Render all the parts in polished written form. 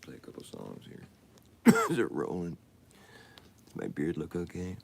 Play a couple songs here. Is it rolling? Does my beard look okay?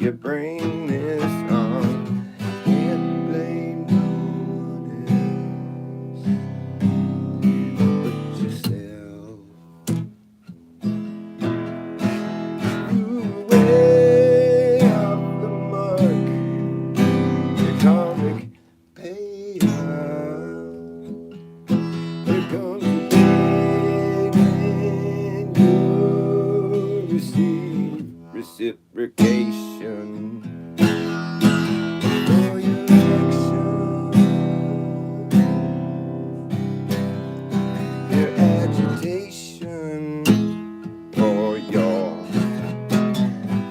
You bring this on, can't blame no one else but yourself. You way off the mark, your karmic payout. There comes a day when you receive reciprocation for your action, your agitation, or your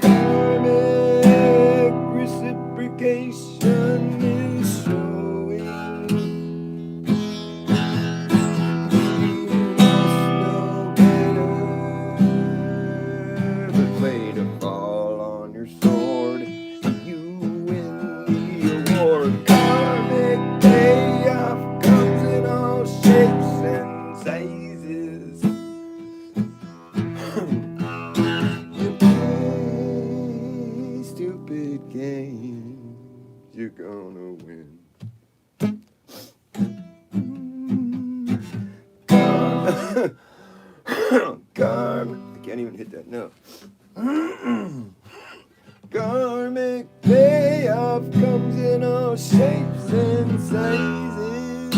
karmic reciprocation is showing. You must know better, but way to fall on your sword. You win the award. Karmic payoff comes in all shapes and sizes. You play stupid games, you're gonna win. Karm, I can't even hit that note. Karmic payoff comes in all shapes and sizes.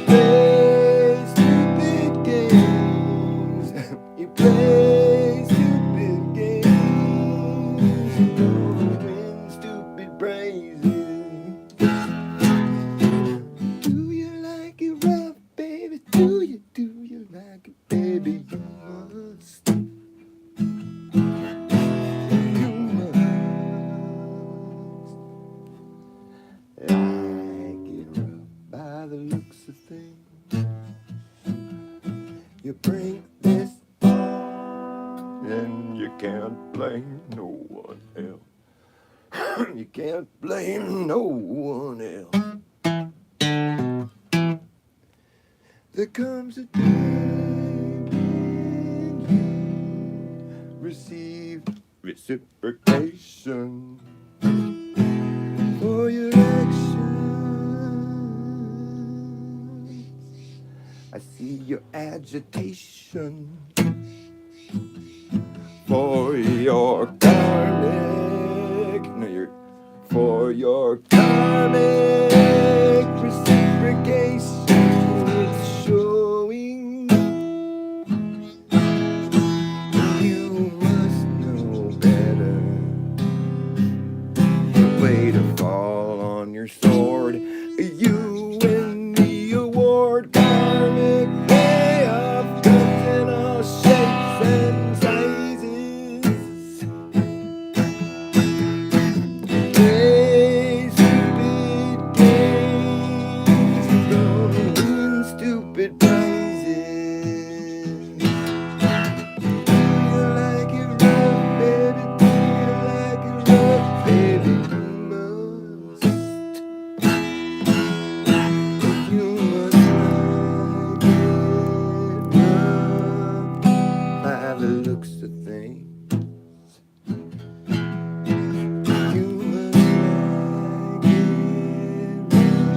Play stupid games. You play stupid games. You're gonna win stupid prizes. Do you like it rough, baby? Do you like it, baby? You must. You must like it rough by the looks of things. You bring this on, and you can't blame no one else. You can't blame no one else. There comes a day when you receive reciprocation for your actions. I see your agitation for your karmic, no, for your karmic reciprocation. It's showing you must know better. The way to fall on your sword. You win the award. Karmic payoff comes in all shapes and sizes. Play stupid games, you're gonna win stupid prizes. Do you like it rough, baby? Do you like it rough, baby? You must like it rough by the looks of things. You must like it rough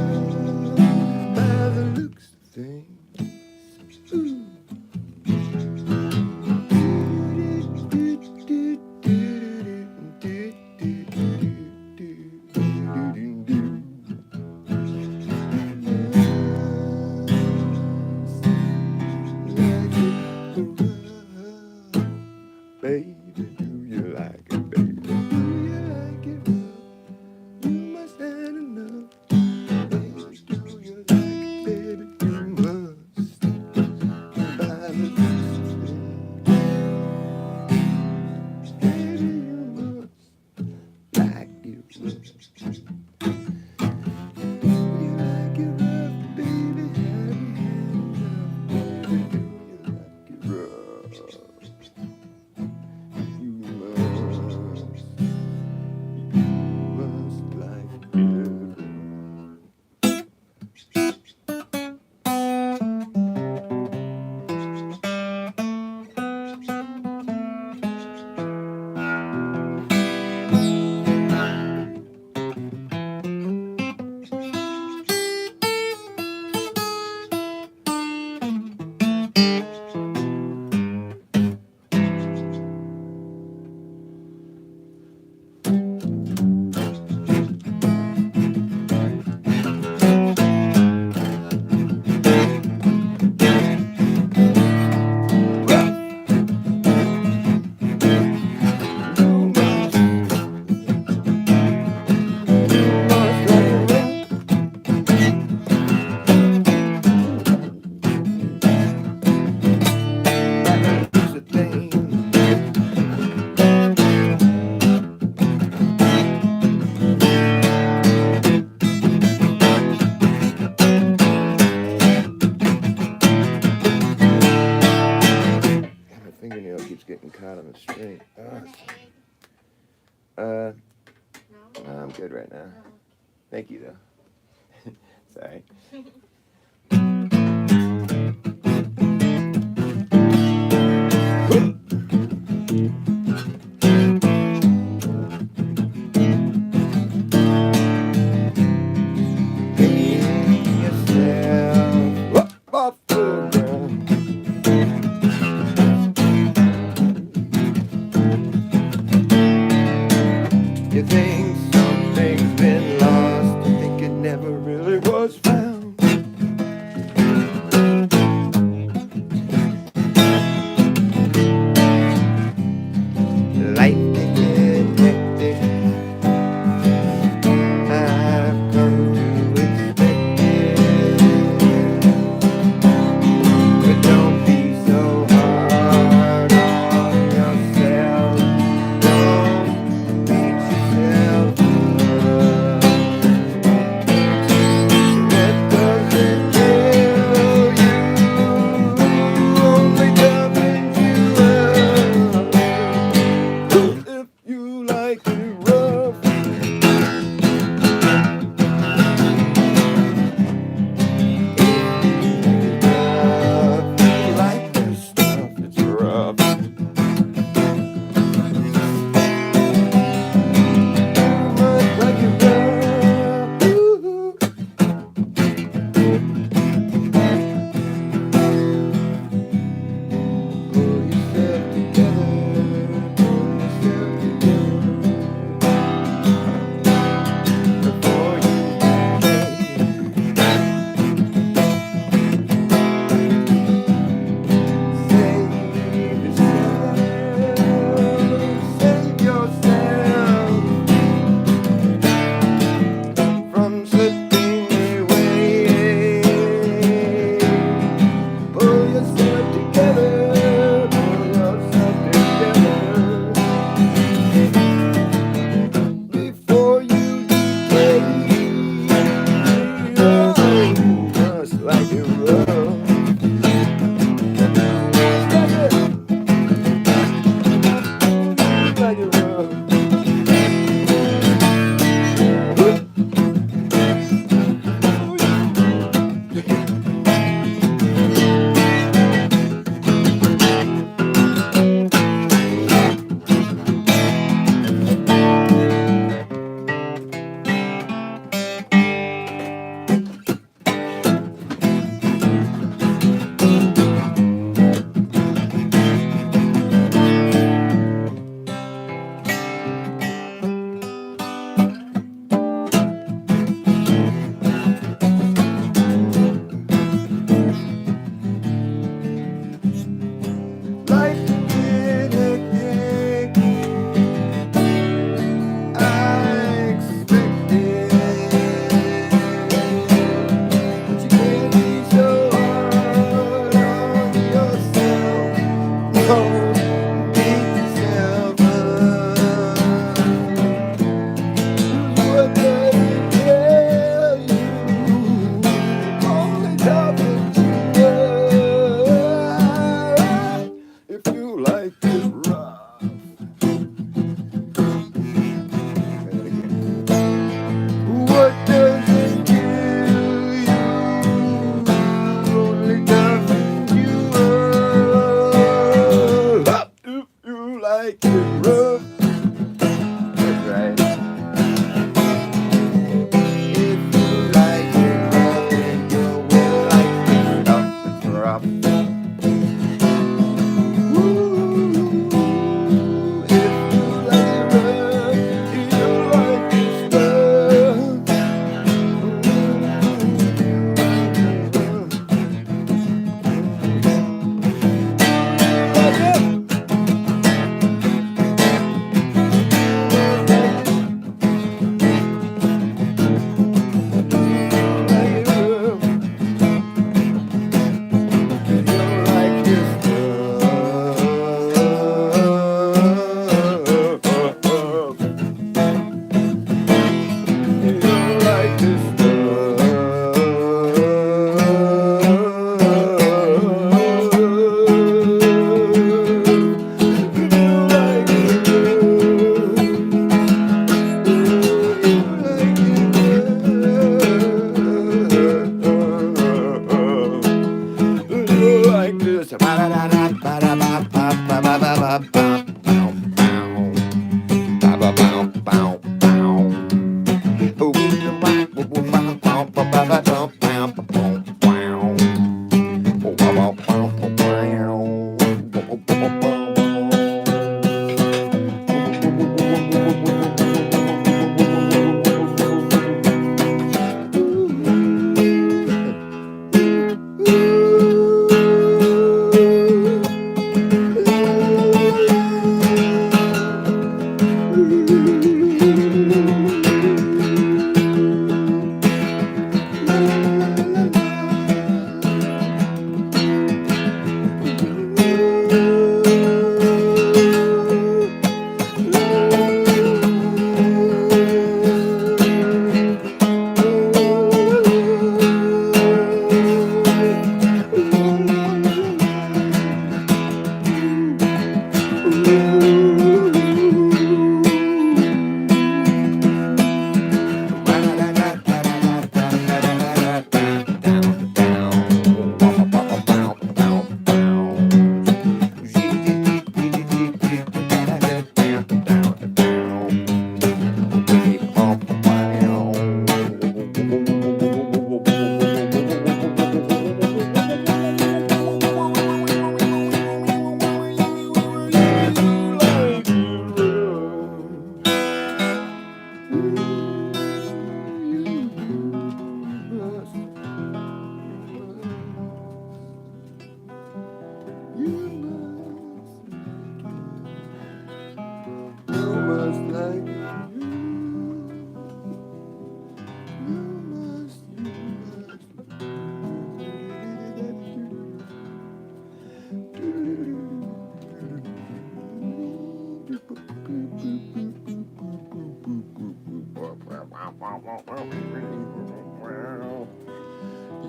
by the looks of things. Ooh. Baby, do you like it, baby? Do you like it rough? You must have enough. Baby, do you like it, baby? You must. By the looks of things. Baby, you must like it rough. Do you like it rough, baby? Have you had enough, baby? Do you like it rough? You must like it. Fingernail keeps getting caught on the string. I'm good right now. Thank you, though. Sorry. Yourself up off the ground. You think something's been lost, you think it never really was found. like it rough. That's right. If you like it rough, then you will like the stuff that's rough. Ooh, if you like it rough, you'll like this stuff. Like this.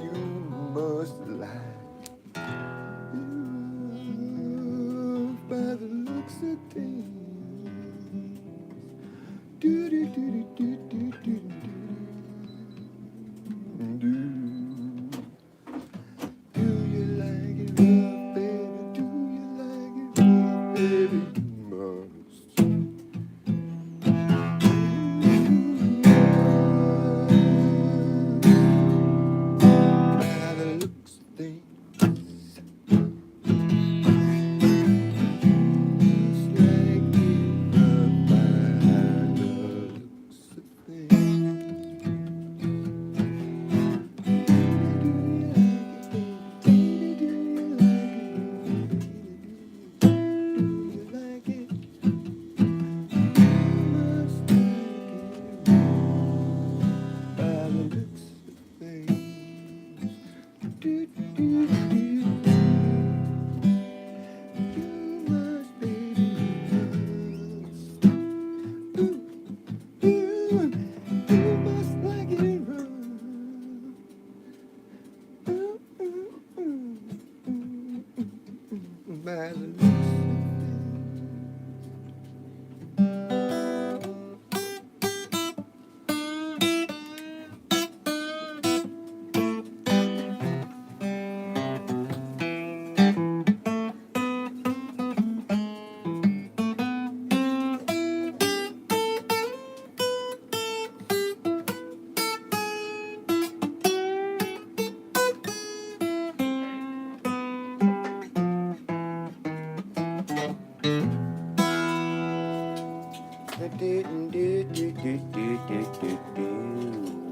You must like by the looks of things. Do do do do do do do do. Do you like it rough, baby? Do you like it rough, baby? You must. By the looks of things.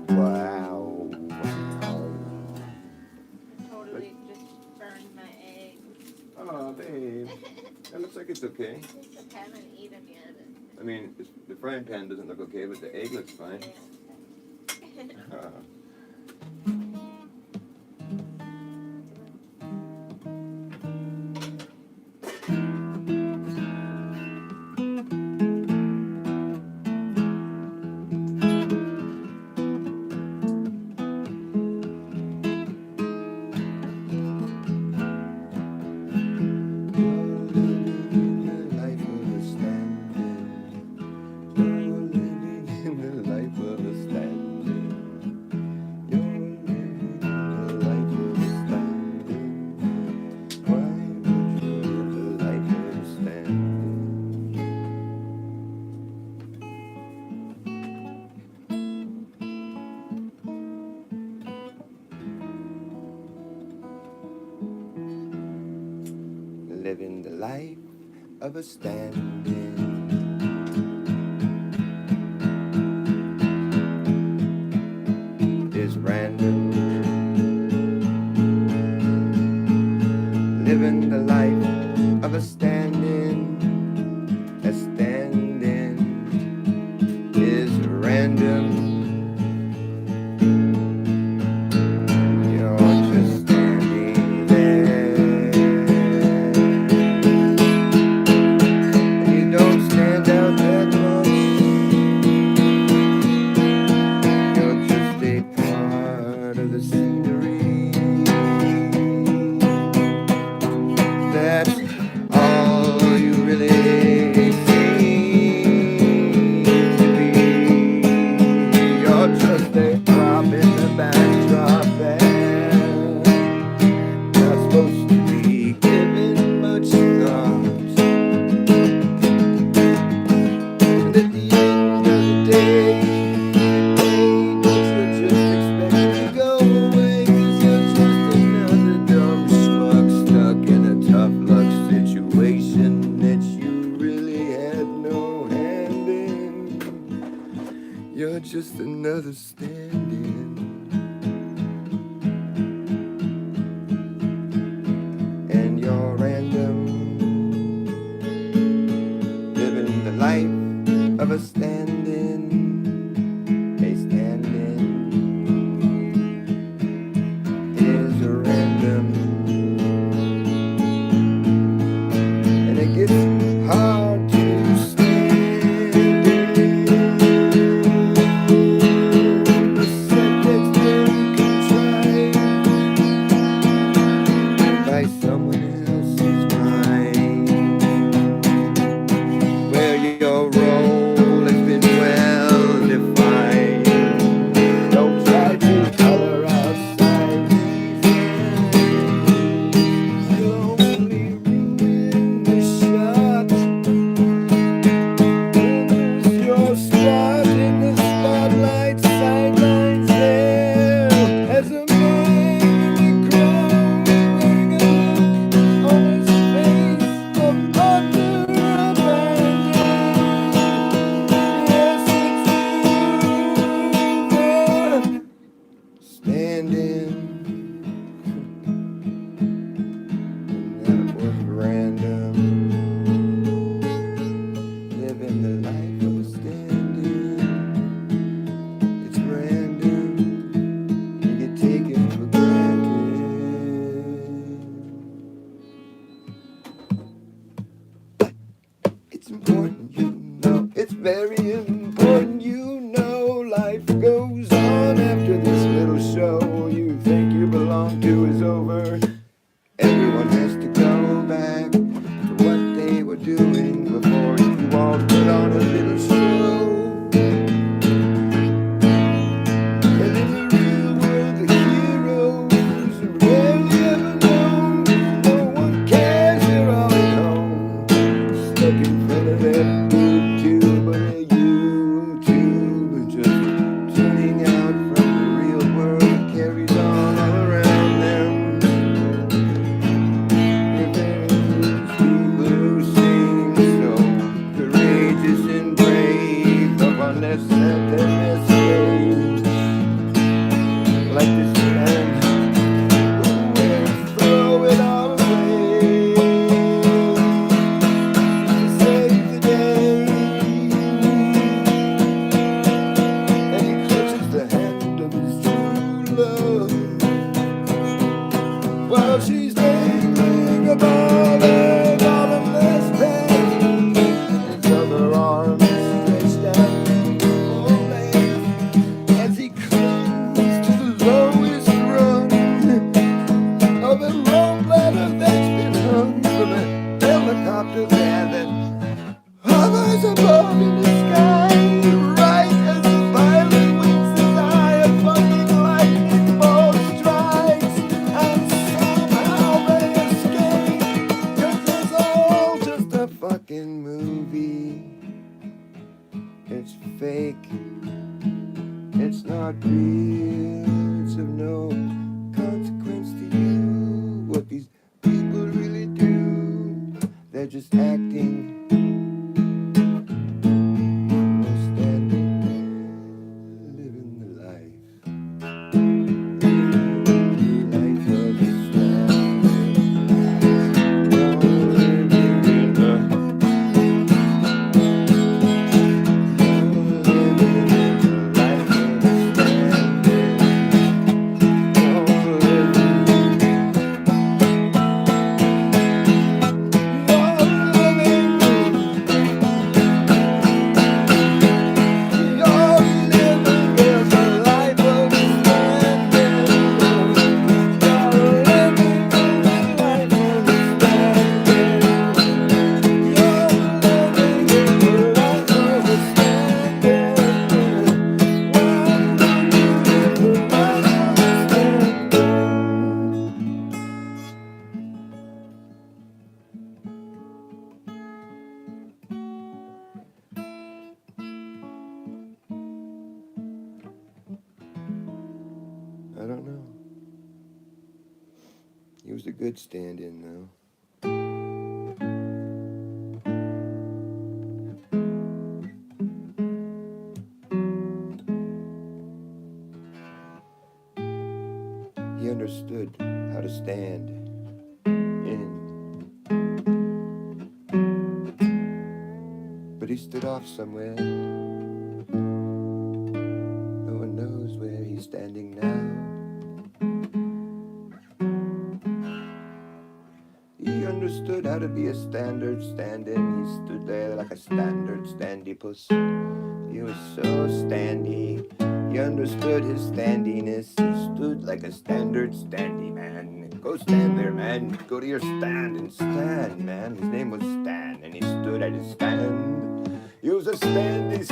Wow. Totally just burned my eggs. Oh, babe. That looks like it's okay. I haven't eaten yet. I mean, the frying pan doesn't look okay, but the egg looks fine. Yeah. Living the life of a standing. Is random. Living the life of a standing. A standing is random. You're just standing there. You don't stand out that much. You're just a part of the scenery. That's all you really seem to be. You're just a drop in the backdrop there. Not supposed to be given much thought. And at the end of the day, you're just expected to go away. 'Cause you're just another dumb schmuck stuck in a tough luck situation that you really had no hand in. You're just another stand-in. And you're random, living the life of a stand-in. A stand-in is random, and it gets hard to stand in. The subject's very contrived by someone else's mind, where your role has been well defined. Don't try to color outside these lines. You'll only ruin the shot. Lose your spot in the spotlight, sidelines there. As a man in the crowd, wearing a look on his face of utter abandon. Yes, it's you there, standing. That was random. Living the life of a stand-in. It's random. You get taken for granted. It's important, you know. It's very important, you know. Life goes on after this little show you think you belong to is over. Everyone has to go back to what they were doing before you all put on a little show. And in the real world, the heroes are rarely ever known. No one cares, they're all at home, stuck in front of that boob tube. But you helicopter there that hovers above in the sky, right as the pilot winks his eye, a fucking lightning bolt strikes, and somehow they escape, 'cause it's all just a fucking movie. It's fake, it's not real, it's of no consequence to you. What these people really do, they're just acting. No standing there, living the life. Life of a I don't know. He was a good stand-in, though. He understood how to stand in. But he stood off somewhere. No one knows where he's standing now. He understood how to be a standard stand-in. He stood there like a standard standy puss. He was so standy. He understood his standiness. He stood like a standard standy man. Go stand there, man. Go to your stand and stand, man. His name was Stan, and he stood at his stand. He was a standy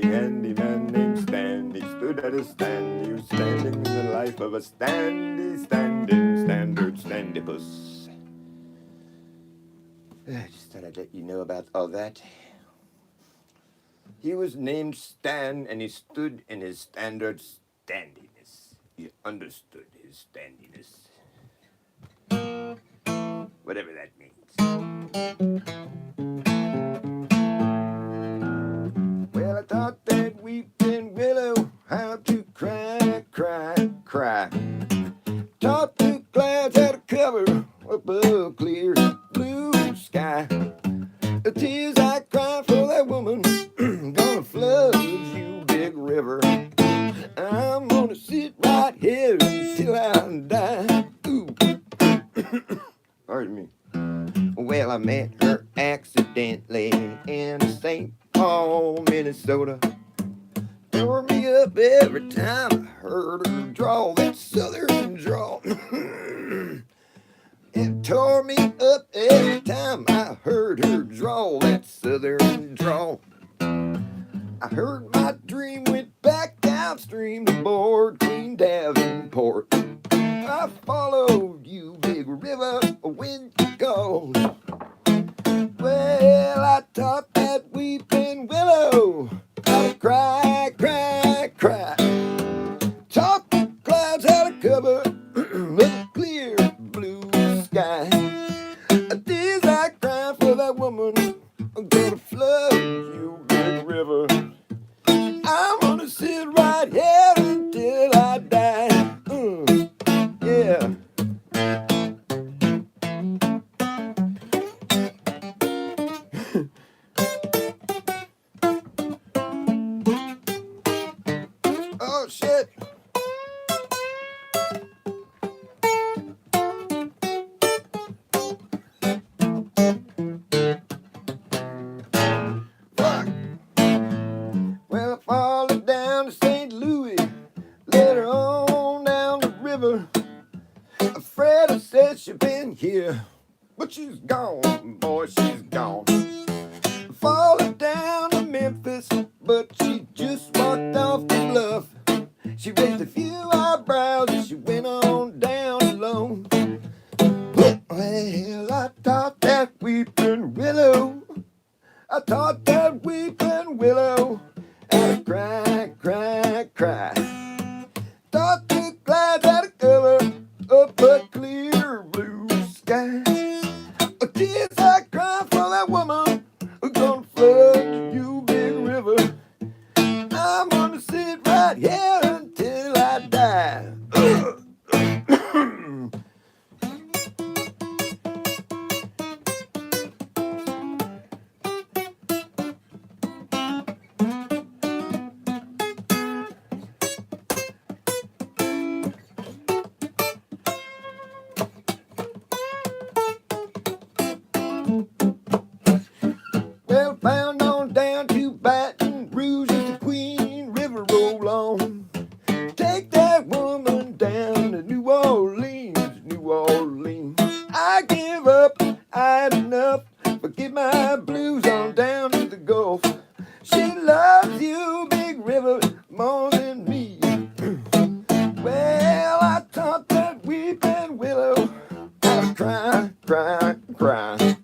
handy man named Stan. He stood at his stand. He was standing in the life of a standing, standard standy puss. I just thought I'd let you know about all that. He was named Stan, and he stood in his standard standiness. He understood his standiness. Whatever that means. Well, I thought that weeping willow how to cry, cry, cry. Taught the clouds how to cover up a clear blue sky. The tears I cry for that woman gonna flood you, big river. I'm gonna sit right here until I die. Ooh. Pardon me. Well, I met her accidentally in St. Paul, Minnesota. Tore me up every time I heard her drawl that southern drawl. It tore me up every time I heard her drawl that southern drawl. I heard my dream went back downstream to board Queen Davenport. I followed you, big river, when you called. Well, I taught that weeping willow how to cry, cry, cry. Taught the clouds how to cover a clear blue sky. Tears I cry for that woman, I'm gonna flood you, big river. I'm gonna sit right here until I die. Yeah. Oh shit. Fuck. but she's gone, boy, she's gone. Falling down to Memphis, but she just walked off the bluff. She raised a few eyebrows and she went on down alone. Well, I taught that weeping willow, I taught that weeping willow how to cry, cry, cry. Taught the clouds how to cover up a clear blue sky. Tears I cry for that woman who's gonna flood you big river. I'm gonna sit right here until I die. Well, bound on down to Baton Rouge as the Queen River roll on. Take that woman down to New Orleans, New Orleans. I give up, I had enough. Forget my blues on down to the Gulf. She loves you, Big River, more than me. Well, I taught that weeping willow how to cry, cry, cry.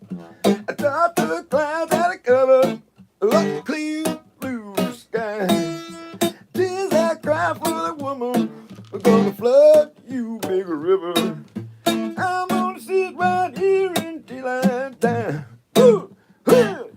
I taught the clouds how to cover a clear blue sky. Tears I cry for the woman who's gonna flood you, Big River. I'm gonna sit right here until I die. Ooh, ooh.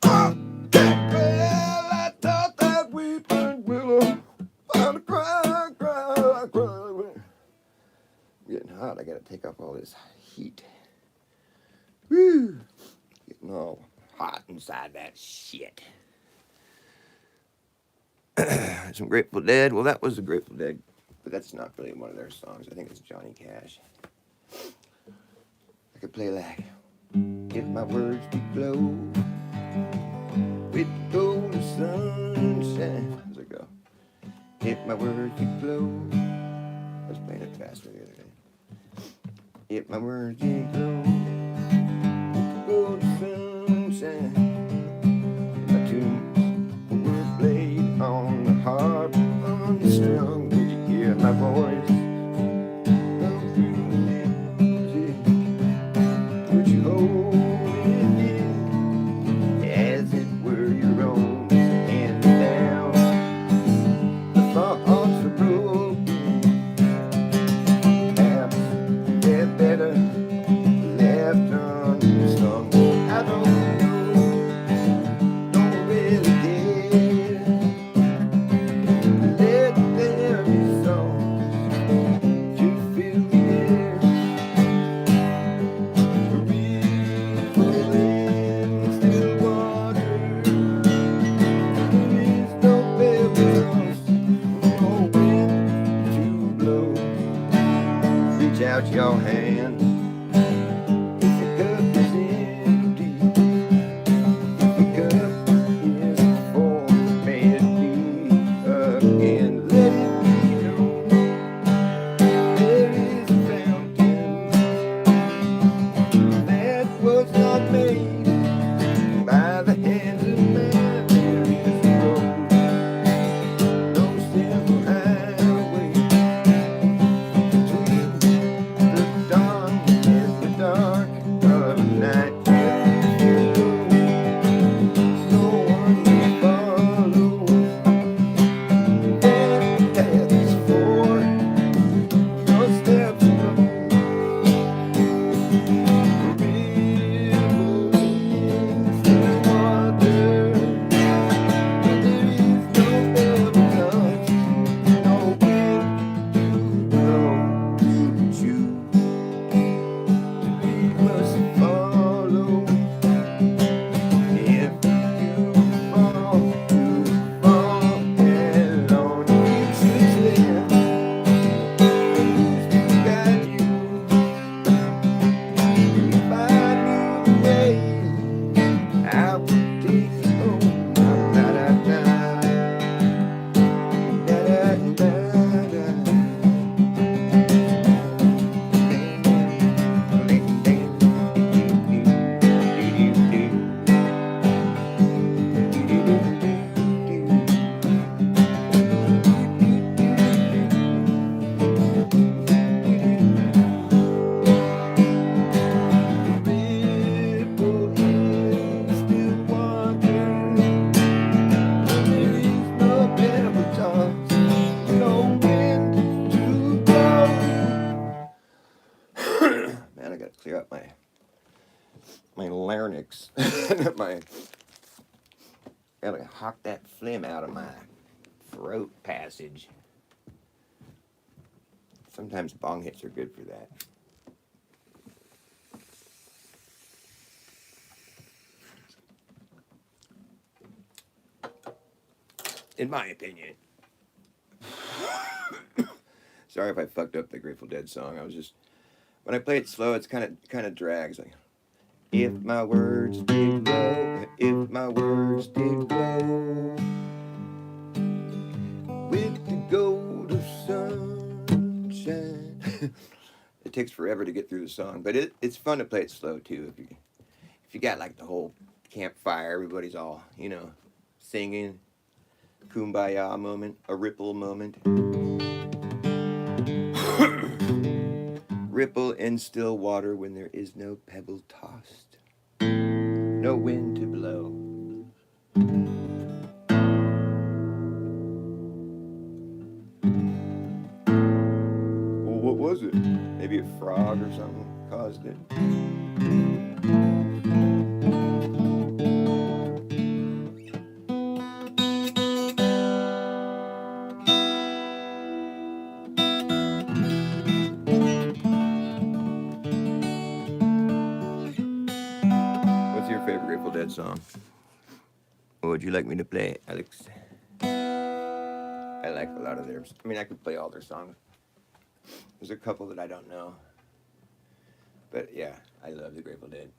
Well, I taught that weeping willow how to cry, cry, cry. Getting hot. I gotta take off all this heat. Woo! Getting all hot inside that shit. Some Grateful Dead. Well, that was the Grateful Dead, but that's not really one of their songs. I think it's Johnny Cash. I could play like, if my words did glow with golden sunshine. How's it go? If my words did glow. I was playing it faster the other day. If my words did glow with golden sunshine. My tunes were played on the harp, on the string. Would you hear my voice? Come through the music. Would you hold it as it were your own? And down the thoughts are broken. Perhaps they're better left unstrung. I don't know. larynx. Gotta hawk that phlegm out of my throat passage. Sometimes bong hits are good for that. In my opinion. Sorry if I fucked up the Grateful Dead song. I was just, when I play it slow, it's kind of drags. Like, if my words did glow, if my words did glow with the gold of sunshine. It takes forever to get through the song, but it's fun to play it slow too. If you got like the whole campfire, everybody's all, you know, singing, kumbaya moment, a ripple moment. Ripple in still water when there is no pebble tossed, no wind to blow. Well, what was it? Maybe a frog or something caused it. What's your favorite Grateful Dead song? What would you like me to play, Alex? I like a lot of theirs. I mean, I could play all their songs. There's a couple that I don't know. But yeah, I love the Grateful Dead.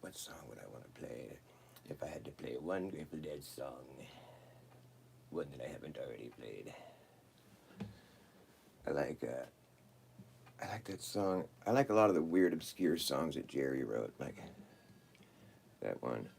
What song would I want to play? If I had to play one Grateful Dead song, one that I haven't already played. I like that song. I like a lot of the weird, obscure songs that Jerry wrote, like that one.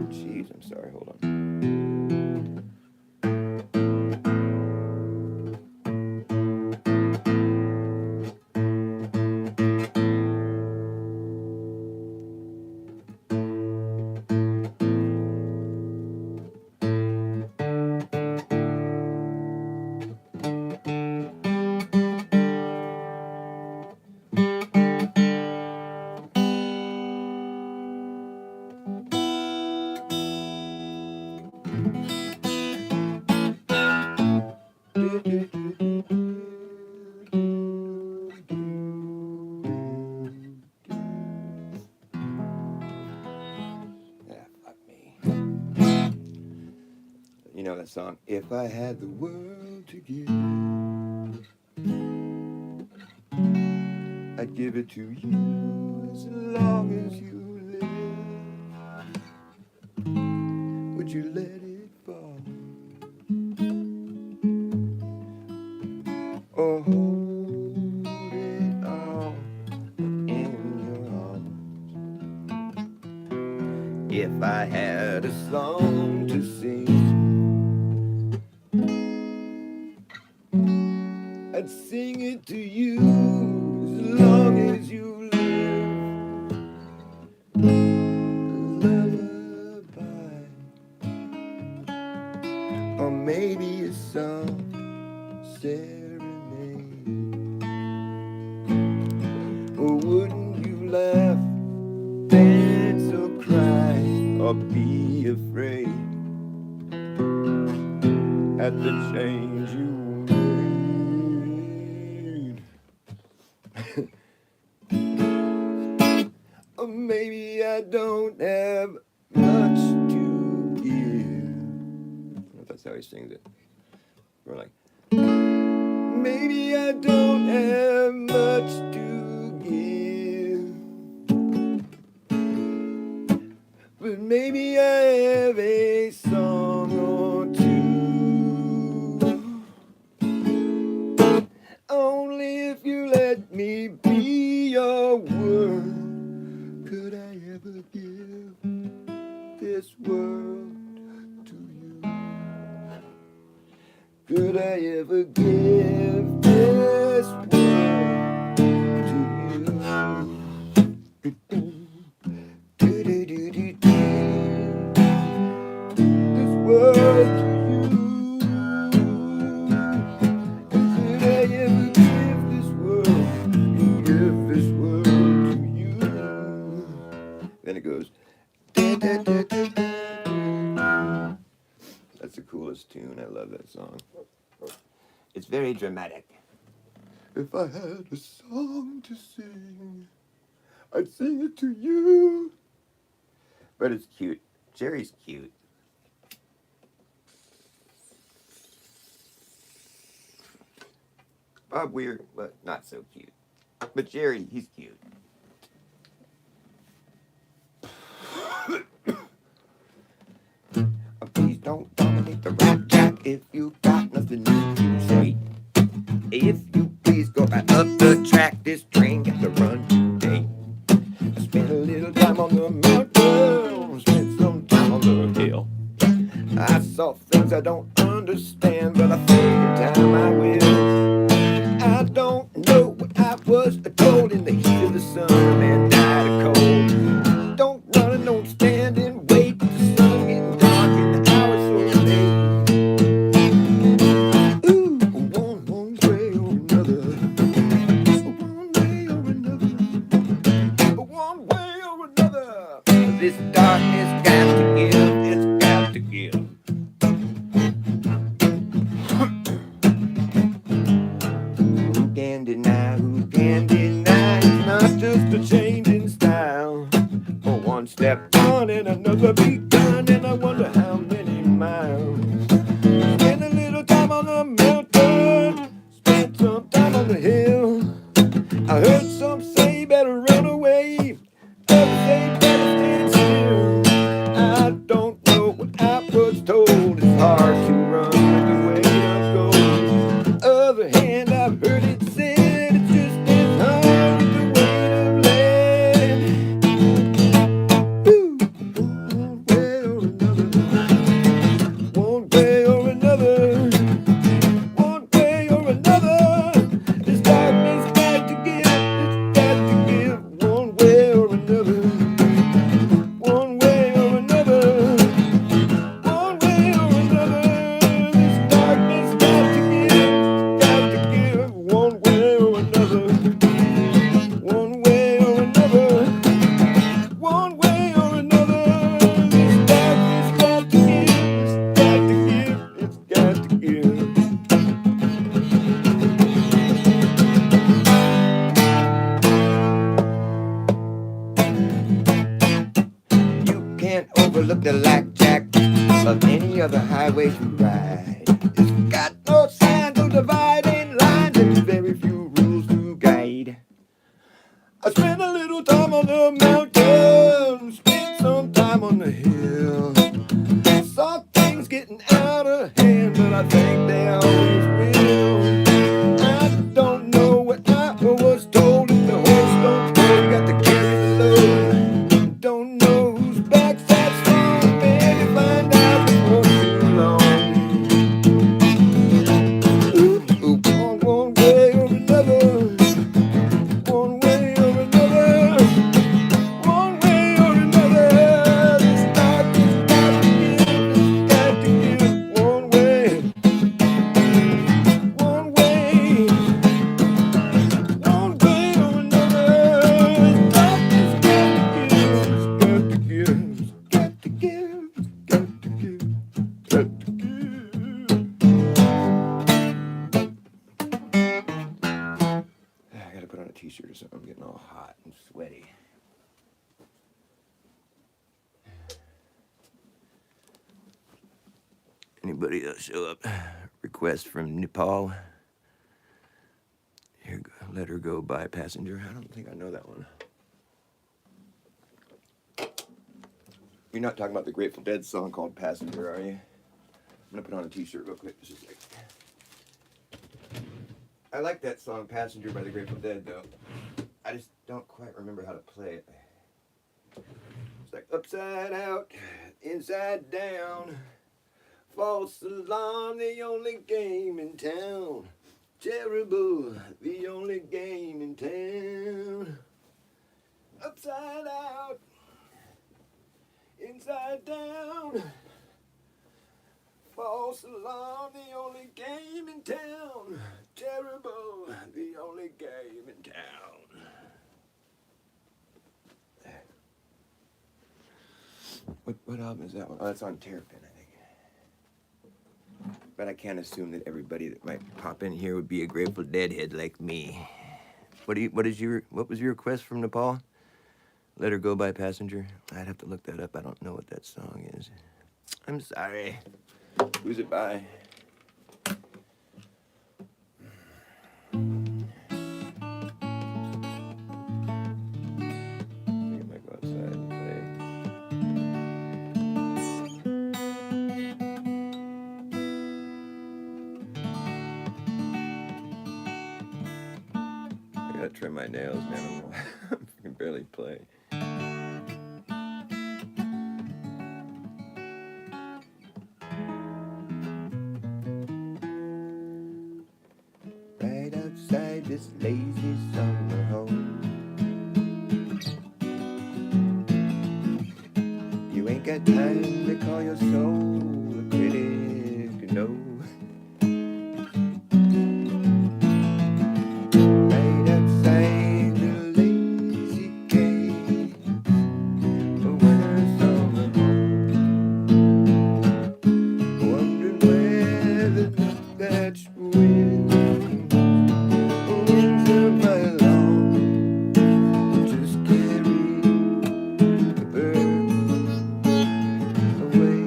Jeez, I'm sorry, hold on. You know that song, If I Had the World to Give, I'd give it to you as long as you live. Would you let it fall? Or hold it all in your arms? If I had a song to sing, I'd sing it to you as long as you live. Lullaby, or maybe a song serenade. Or wouldn't you laugh, dance or cry, or be afraid at the change you or maybe I don't have much to give. I don't know if that's how he sings it. We're like, maybe I don't have much to give, but maybe I have a song or two. Only if you let me be your word could Could I ever give this world to you? Do-do-do-do-do. This world to you. Could I ever give this world to you? Then it goes. That's the coolest tune. I love that song. It's very dramatic. If I had a song to sing, I'd sing it to you. But it's cute. Jerry's cute. Bob Weir, well, not so cute. But Jerry, he's cute. Please don't dominate the rap track if you got nothing new to say. If you please go back up the track, this train got to run today. I spent a little time on the mountain, spent some time on the hill. I saw things I don't understand, but I figured time I will. I don't know what I was told in the heat of the sun, a man died of cold. Don't run and don't stand and wait, the sun getting dark and the hours so late. Ooh, one way or another, one way or another, one way or another. This darkness got to give, it's got to give. Who can deny it's not just a change in style. For one step on and another begun, and I wonder how many miles. Spent a little time on the mountain, spent some time on the hill. I heard some say better run away, others say better stand still. I don't know what I was told, it's hard to run with the way I'm going. Other hand, I've heard it said it's just as hard with the weight of lead. Ooh, one way or another, one way or another, one way or another. This darkness got to give, it's got to give. One way or another, one way or another, one way or another. This darkness got to give, got to give. One way or another, one way or another, one way or another. This darkness got to give, it's got to give. You can't overlook the blackjack of any other highway to ride. It's got no signs of dividing lines and very few rules to guide. I spent a little time on the mountain, spent some time on the hill. Saw things getting out of hand, but I think they always will. I don't know what I was told, if the horse don't go, you got to carry the load. Don't know whose back's that strong, maybe find out before too long. Ooh, one way or another, one way or another, one way or another. This darkness got to give, one way, one way, one way or another. This darkness got to give, got to give, got to give, got to give. I gotta put on a t-shirt or something. I'm getting all hot and sweaty. Anybody else show up? Request from Nepal. Here, Let Her Go by Passenger. I don't think I know that one. You're not talking about the Grateful Dead song called Passenger, are you? I'm gonna put on a t-shirt real quick. Just a second. I like that song, Passenger by the Grateful Dead, though. I just don't quite remember how to play it. It's like upside out, inside down, False alarm, the only game in town. Terrible, the only game in town. Upside out, inside down. False alarm, the only game in town. Terrible, the only game in town. What album is that one? Oh, that's on Terrapin, I think. But I can't assume that everybody that might pop in here would be a Grateful Dead head like me. What was your request from Nepal? Let Her Go by Passenger? I'd have to look that up. I don't know what that song is. I'm sorry. Who's it by? I think I might go outside and play. I gotta trim my nails, man. I can barely play. Right outside this lazy summer home, you ain't got time to call your soul a critic, no. Right outside the lazy cave, a winter summer home, wondering where the nuthatch went. Wings of my lawn just carry the bird away.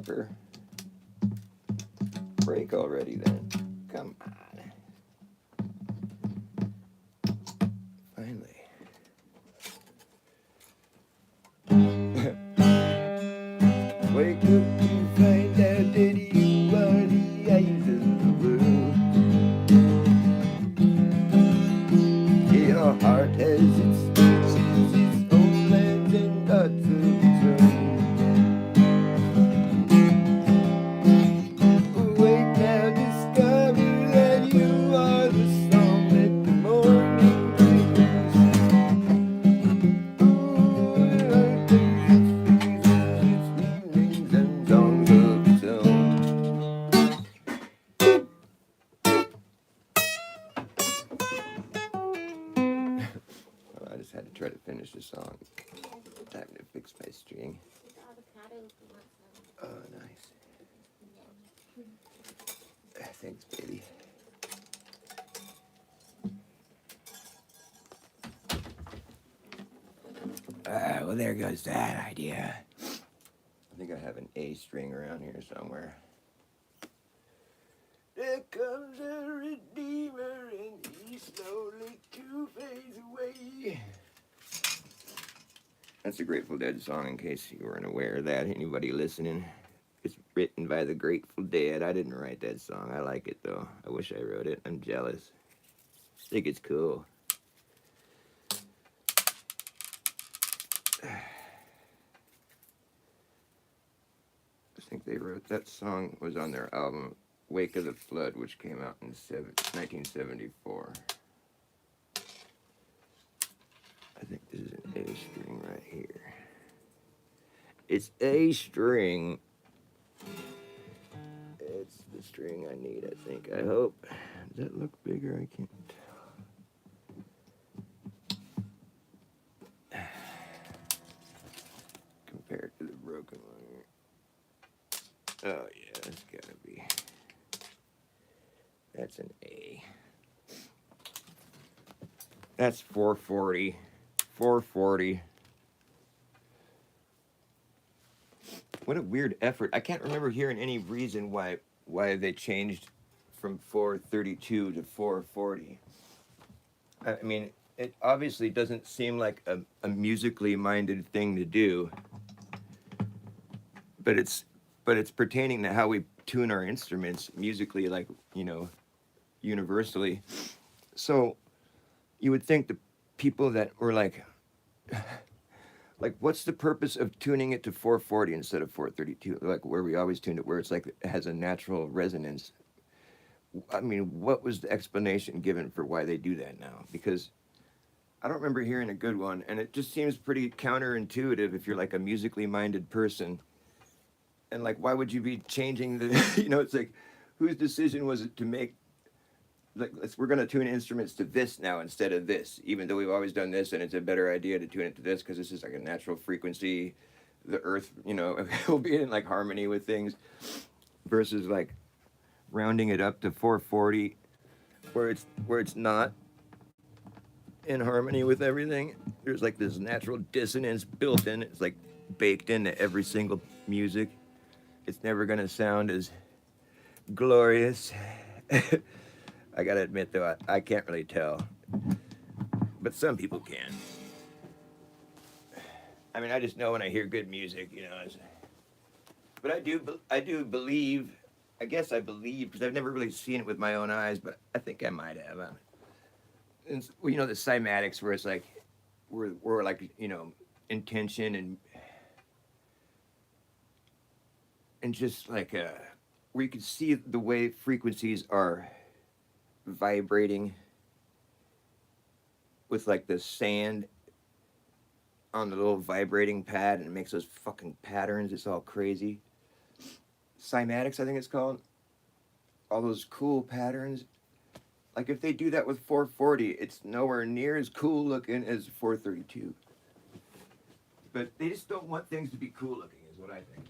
sucker. Break already then. Come on. Finally. Wake up to find out that you are the eyes of the world. Your heart has its speeches, its own lands and thoughts of its own. Awake now, discover that you are the song that the morning brings. Ooh, earth has its phases, its evenings and songs of its own. Well, I just had to try to finish the song. Time to fix my string. There's avocado if you want some. Oh, nice. Thanks, baby. Well, there goes that idea. I think I have an A string around here somewhere. There comes a redeemer and he's slowly to fade away. That's a Grateful Dead song in case you weren't aware of that. Anybody listening? It's written by the Grateful Dead. I didn't write that song. I like it though. I wish I wrote it. I'm jealous. I think it's cool. I think they wrote that song was on their album Wake of the Flood, which came out in 1974. I think this is an A string right here. It's A string. It's the string I need, I think. I hope. Does that look bigger? I can't tell. Compared to the broken one here. Oh, yeah, that's gotta be. That's an A. That's 440. 440. What a weird effort. I can't remember hearing any reason why they changed from 432 to 440. I mean, it obviously doesn't seem like a musically minded thing to do. But it's pertaining to how we tune our instruments musically, like, you know, universally. So you would think the people that were like what's the purpose of tuning it to 440 instead of 432, like where we always tuned it, where it's like it has a natural resonance? I mean, what was the explanation given for why they do that now? Because I don't remember hearing a good one, and it just seems pretty counterintuitive if you're like a musically minded person. And like, why would you be changing the, you know, it's like, whose decision was it to make, like, we're going to tune instruments to this now instead of this, even though we've always done this, and it's a better idea to tune it to this because this is like a natural frequency. The earth, you know, will be in like harmony with things, versus like rounding it up to 440 where it's not in harmony with everything. There's like this natural dissonance built in. It's like baked into every single music. It's never going to sound as glorious. I got to admit, though, I can't really tell. But some people can. I mean, I just know when I hear good music, you know. But I do believe, I guess I believe, because I've never really seen it with my own eyes, but I think I might have. And, you know, the cymatics where it's like, we're like, you know, intention and just like where you can see the way frequencies are vibrating with like the sand on the little vibrating pad, and it makes those fucking patterns. It's all crazy. Cymatics, I think it's called. All those cool patterns. Like if they do that with 440, it's nowhere near as cool looking as 432. But they just don't want things to be cool looking, is what I think.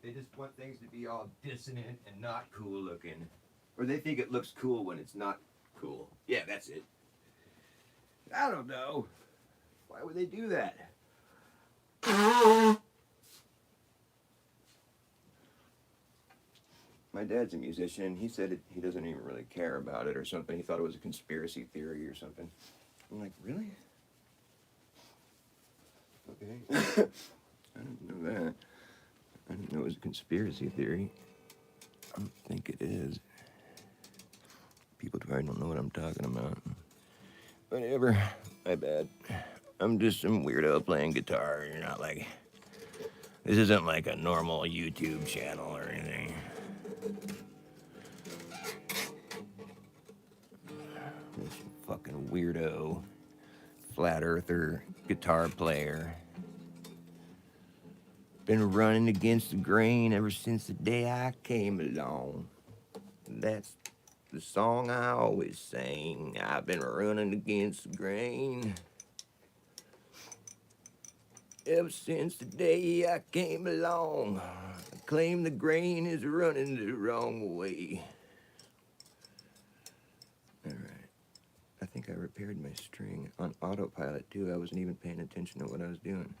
They just want things to be all dissonant and not cool looking. Or they think it looks cool when it's not cool. Yeah, that's it. I don't know. Why would they do that? my dad's a musician. He said he doesn't even really care about it or something. He thought it was a conspiracy theory or something. I'm like, really? Okay. I didn't know that. I didn't know it was a conspiracy theory. I don't think it is. People probably don't know what I'm talking about. Whatever. My bad. I'm just some weirdo playing guitar. You're not like... This isn't like a normal YouTube channel or anything. This fucking weirdo, flat earther guitar player. Been running against the grain ever since the day I came along. That's the song I always sang. I've been running against the grain ever since the day I came along. I claim the grain is running the wrong way. All right. I think I repaired my string on autopilot too. I wasn't even paying attention to what I was doing.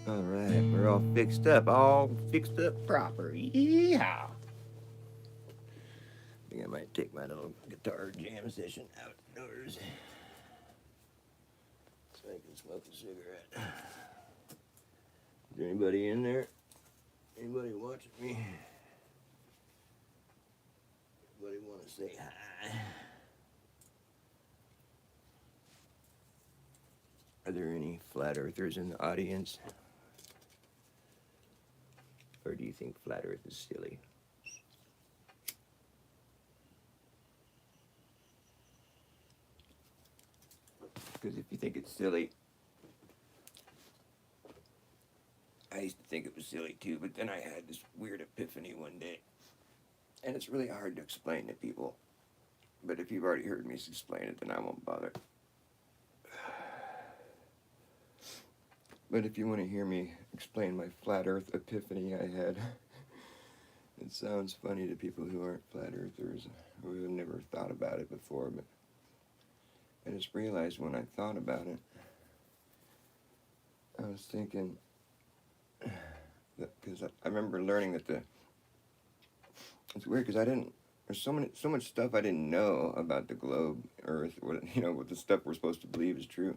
All right, we're all fixed up proper. Yeehaw! I think I might take my little guitar jam session outdoors so I can smoke a cigarette. Is there anybody in there? Anybody watching me? Anybody want to say hi? Are there any flat earthers in the audience? Or do you think flat earth is silly? Because if you think it's silly, I used to think it was silly too, but then I had this weird epiphany one day. And it's really hard to explain to people. But if you've already heard me explain it, then I won't bother. But if you want to hear me explain my flat earth epiphany I had, it sounds funny to people who aren't flat earthers, who have never thought about it before, but I just realized when I thought about it, I was thinking, because I remember learning that it's weird because there's so much stuff I didn't know about the globe, Earth, what the stuff we're supposed to believe is true.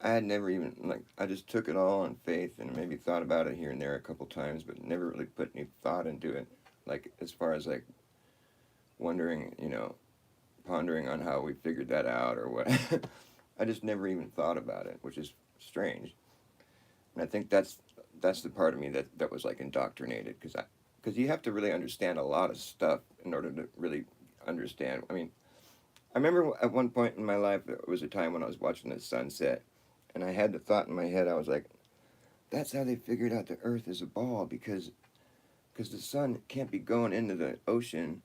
I had never even, I just took it all on faith and maybe thought about it here and there a couple times, but never really put any thought into it. As far as, wondering, pondering on how we figured that out or what. I just never even thought about it, which is strange. And I think that's the part of me that was, indoctrinated, because you have to really understand a lot of stuff in order to really understand. I mean, I remember at one point in my life, there was a time when I was watching the sunset, and I had the thought in my head, I was like, that's how they figured out the Earth is a ball, because the sun can't be going into the ocean,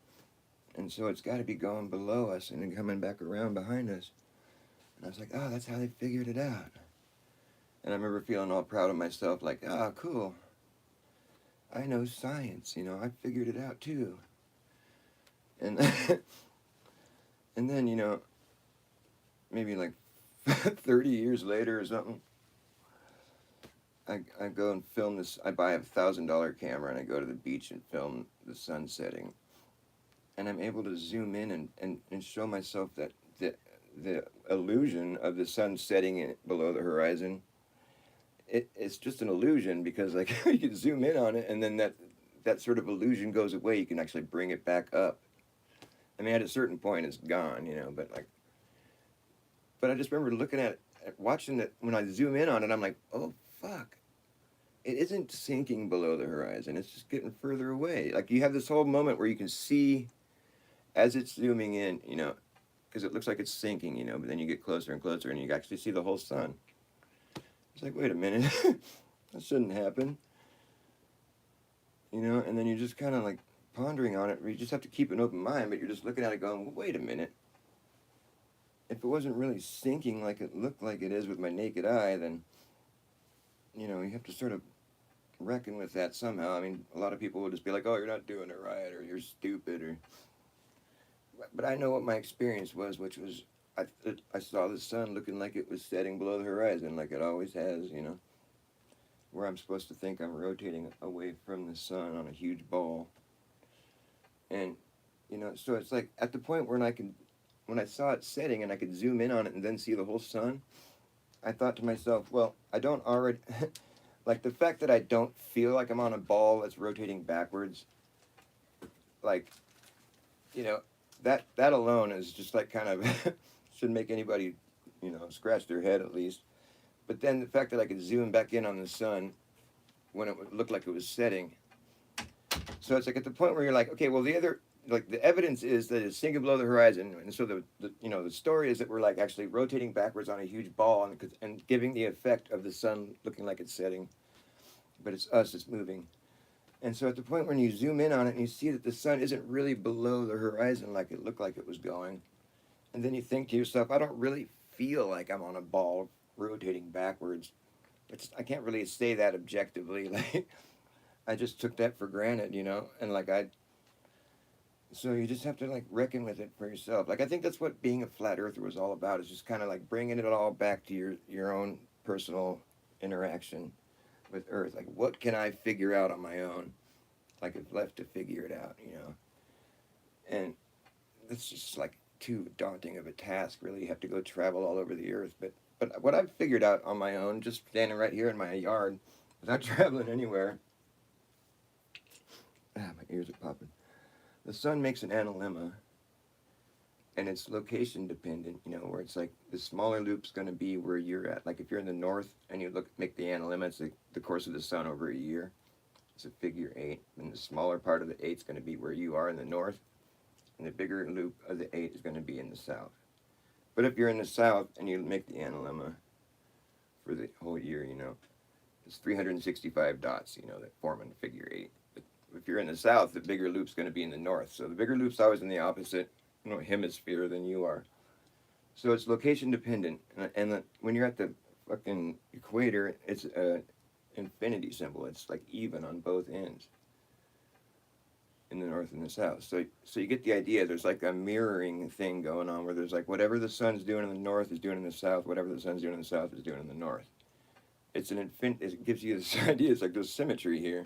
and so it's got to be going below us and then coming back around behind us. And I was like, oh, that's how they figured it out. And I remember feeling all proud of myself, like, ah, cool. I know science, I figured it out too. And and then, maybe 30 years later or something, I go and film this. I buy a $1,000 camera and I go to the beach and film the sun setting. And I'm able to zoom in and show myself that the illusion of the sun setting below the horizon, it's just an illusion, because you can zoom in on it and then that sort of illusion goes away. You can actually bring it back up. I mean, at a certain point it's gone, but I just remember looking at it, watching it, when I zoom in on it, I'm like, oh, fuck. It isn't sinking below the horizon. It's just getting further away. You have this whole moment where you can see as it's zooming in, because it looks like it's sinking, but then you get closer and closer and you actually see the whole sun. It's like, wait a minute, that shouldn't happen. And then you're just kind of pondering on it. You just have to keep an open mind, but you're just looking at it going, well, wait a minute. If it wasn't really sinking like it looked like it is with my naked eye, then, you have to sort of reckon with that somehow. I mean, a lot of people will just be like, "Oh, you're not doing it right," or "You're stupid," or. But I know what my experience was, which was I saw the sun looking like it was setting below the horizon, like it always has, where I'm supposed to think I'm rotating away from the sun on a huge ball. And, so it's like at the point when when I saw it setting and I could zoom in on it and then see the whole sun, I thought to myself, well, I don't already, like the fact that I don't feel like I'm on a ball that's rotating backwards, like, you know, that alone is just like kind of should make anybody, scratch their head at least. But then the fact that I could zoom back in on the sun when it looked like it was setting. So it's like at the point where you're like, okay, well the evidence is that it's sinking below the horizon, and so the story is that we're like actually rotating backwards on a huge ball and giving the effect of the sun looking like it's setting, but it's us that's moving. And so at the point when you zoom in on it and you see that the sun isn't really below the horizon like it looked like it was going, and then you think to yourself, I don't really feel like I'm on a ball rotating backwards. I can't really say that objectively. Like I just took that for granted, and so you just have to like reckon with it for yourself. Like I think that's what being a flat earther was all about. Is just kind of like bringing it all back to your own personal interaction with Earth. Like what can I figure out on my own? Like if left to figure it out, And it's just like too daunting of a task. Really, you have to go travel all over the Earth. But what I've figured out on my own, just standing right here in my yard, without traveling anywhere. My ears are popping. The sun makes an analemma, and it's location dependent, where it's like the smaller loop's going to be where you're at. Like if you're in the north and you make the analemma, it's the course of the sun over a year. It's a figure 8, and the smaller part of the 8's going to be where you are in the north, and the bigger loop of the 8 is going to be in the south. But if you're in the south and you make the analemma for the whole year, it's 365 dots, that form a figure 8. But if you're in the south, the bigger loop's going to be in the north. So the bigger loop's always in the opposite, hemisphere than you are. So it's location dependent. And when you're at the fucking equator, it's a infinity symbol. It's like even on both ends in the north and the south. So you get the idea. There's like a mirroring thing going on where there's like whatever the sun's doing in the north is doing in the south. Whatever the sun's doing in the south is doing in the north. It's it gives you this idea. It's like there's symmetry here,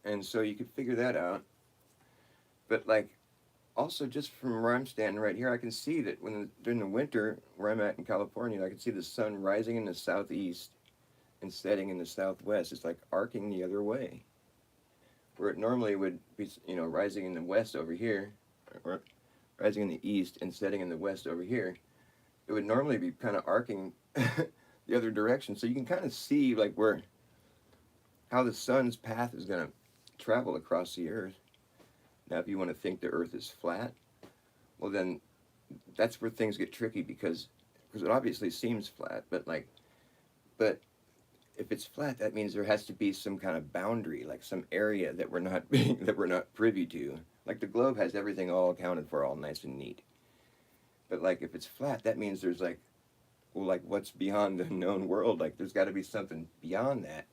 and so you could figure that out. But like also just from where I'm standing right here, I can see that during the winter where I'm at in California, I can see the sun rising in the southeast and setting in the southwest. It's like arcing the other way, where it normally would be, rising in the west over here, or rising in the east and setting in the west over here. It would normally be kind of arcing the other direction. So you can kind of see like how the sun's path is going to travel across the earth. Now, if you want to think the earth is flat, well then that's where things get tricky because it obviously seems flat, but if it's flat, that means there has to be some kind of boundary, like some area that we're not privy to. Like the globe has everything all accounted for, all nice and neat. But like if it's flat, that means there's like, well, like what's beyond the known world? Like there's got to be something beyond that,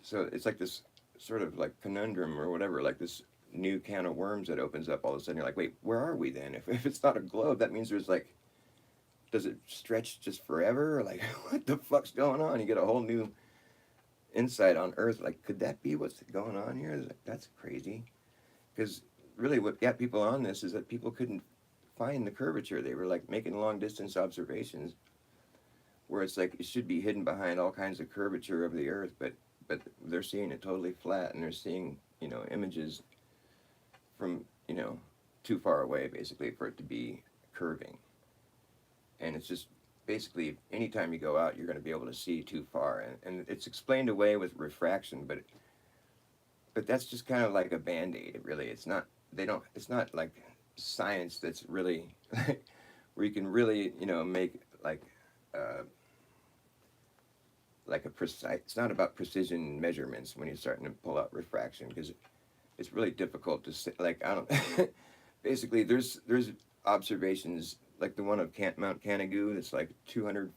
So it's like this sort of like conundrum or whatever, like this new can of worms that opens up all of a sudden. You're like, wait, where are we then? If it's not a globe, that means there's like, does it stretch just forever? Or like, what the fuck's going on? You get a whole new insight on Earth. Like, could that be what's going on here? Like, that's crazy. Because really what got people on this is that people couldn't find the curvature. They were like making long distance observations where it's like it should be hidden behind all kinds of curvature of the Earth, but they're seeing it totally flat, and they're seeing, images from, too far away, basically, for it to be curving. And it's just, basically, anytime you go out, you're going to be able to see too far. And it's explained away with refraction, but that's just kind of like a Band-Aid, really. It's not like science that's really, where you can really, make, like a precise, it's not about precision measurements when you're starting to pull out refraction, because it's really difficult to say, like, I don't, basically there's observations like the one of Mount Canigou that's like 200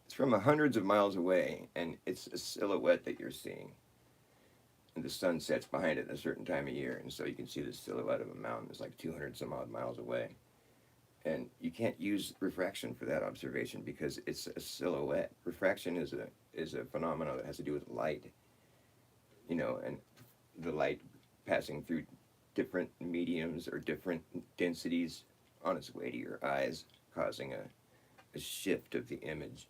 It's from hundreds of miles away, and it's a silhouette that you're seeing. And the sun sets behind it at a certain time of year, and so you can see the silhouette of a mountain that's like 200 some odd miles away. And you can't use refraction for that observation because it's a silhouette. Refraction is a phenomenon that has to do with light, you know, and the light passing through different mediums or different densities on its way to your eyes, causing a shift of the image.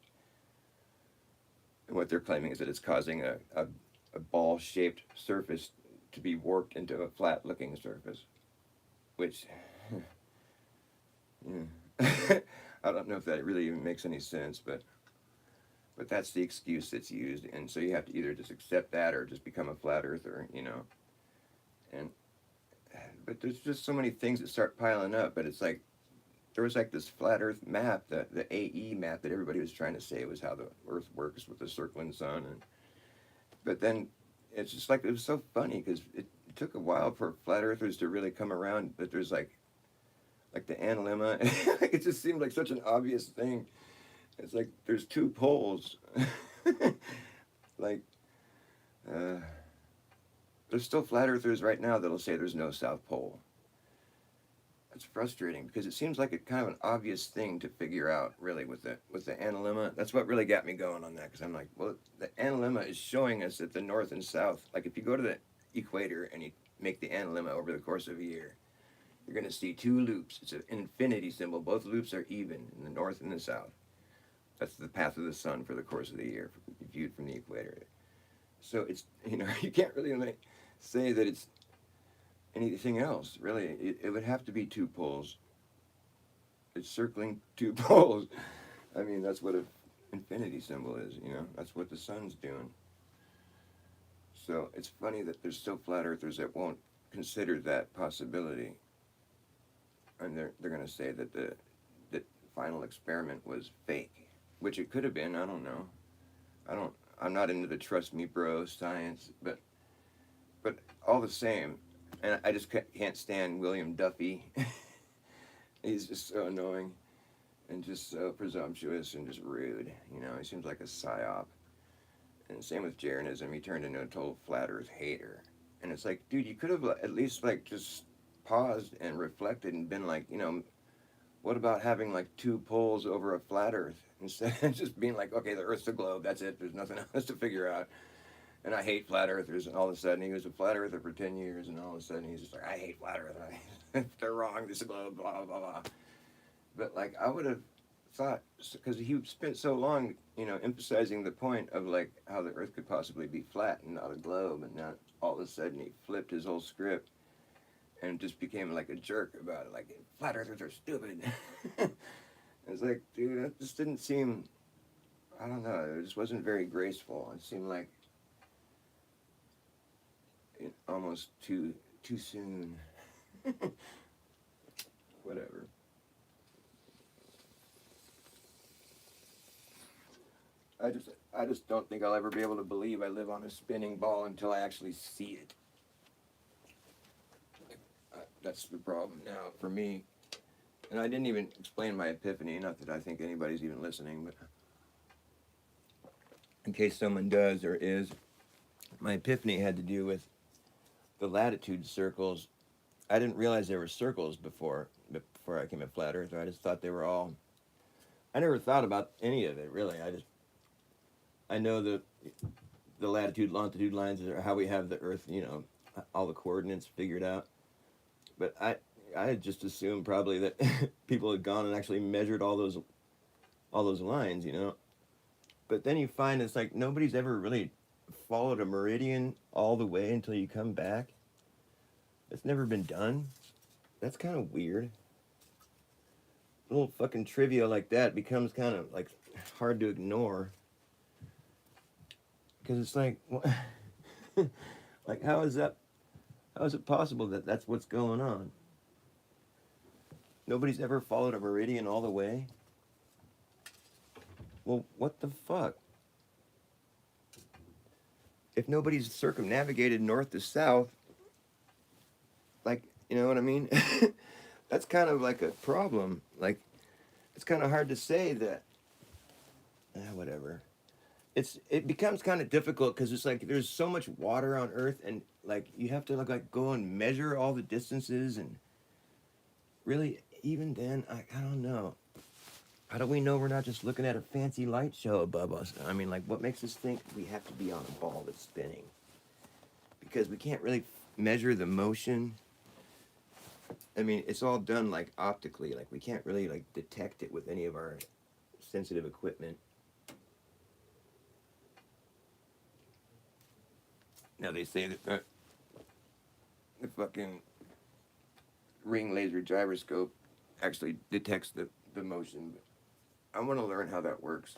And what they're claiming is that it's causing a ball-shaped surface to be warped into a flat-looking surface, which, yeah. I don't know if that really even makes any sense, but that's the excuse that's used, and so you have to either just accept that or just become a flat earther, you know. And but there's just so many things that start piling up, but it's like there was like this flat Earth map, the AE map that everybody was trying to say was how the Earth works with the circling sun, and but then it's just like it was so funny because it took a while for flat earthers to really come around. But there's like the analemma, it just seemed like such an obvious thing. It's like there's two poles, like there's still flat earthers right now that'll say there's no South Pole. It's frustrating because it seems like a kind of an obvious thing to figure out, really, with the analemma. That's what really got me going on that, because I'm like, well, the analemma is showing us that the north and south, like if you go to the equator and you make the analemma over the course of a year, you're going to see two loops. It's an infinity symbol. Both loops are even in the north and the south. That's the path of the sun for the course of the year, viewed from the equator. So it's, you know, you can't really say that it's anything else, really. It would have to be two poles. It's circling two poles. I mean, that's what an infinity symbol is, you know? That's what the sun's doing. So it's funny that there's still flat earthers that won't consider that possibility. And they're going to say that the final experiment was fake, which it could have been. I don't know. I'm not into the trust me bro science, but all the same, and I just can't stand William Duffy. He's just so annoying and just so presumptuous and just rude. You know, he seems like a psyop. And same with Jeranism. He turned into a total flat earth hater. And it's like, dude, you could have at least like just paused and reflected and been like, you know, what about having like two poles over a flat earth instead of just being like, okay, the earth's a globe, that's it, there's nothing else to figure out. And I hate flat earthers, and all of a sudden he was a flat earther for 10 years, and all of a sudden he's just like, I hate flat earth, they're wrong, this is a globe, blah, blah, blah. But like, I would have thought, because he spent so long, you know, emphasizing the point of like how the earth could possibly be flat and not a globe, and now all of a sudden he flipped his whole script and just became like a jerk about it, like, flat earthers are stupid. It's like, dude, that just didn't seem, I don't know, it just wasn't very graceful. It seemed like almost too soon. Whatever. I just don't think I'll ever be able to believe I live on a spinning ball until I actually see it. That's the problem now for me. And I didn't even explain my epiphany, not that I think anybody's even listening, but in case someone does or is, my epiphany had to do with the latitude circles. I didn't realize there were circles before I became a flat earther. I just thought they were all, I never thought about any of it, really. I know the latitude, longitude lines are how we have the earth, you know, all the coordinates figured out. But I had just assumed probably that people had gone and actually measured all those lines, you know. But then you find it's like nobody's ever really followed a meridian all the way until you come back. It's never been done. That's kind of weird. A little fucking trivia like that becomes kind of like hard to ignore. Because it's like, like how is it possible that that's what's going on? Nobody's ever followed a meridian all the way? Well, what the fuck? If nobody's circumnavigated north to south, like, you know what I mean? That's kind of like a problem. Like, it's kind of hard to say that whatever. It becomes kind of difficult because it's like there's so much water on Earth, and like you have to like go and measure all the distances, and really even then I don't know. How do we know we're not just looking at a fancy light show above us? I mean, like, what makes us think we have to be on a ball that's spinning? Because we can't really measure the motion. I mean, it's all done like optically. Like, we can't really like detect it with any of our sensitive equipment. Now they say that the fucking ring laser gyroscope actually detects the motion. But I want to learn how that works.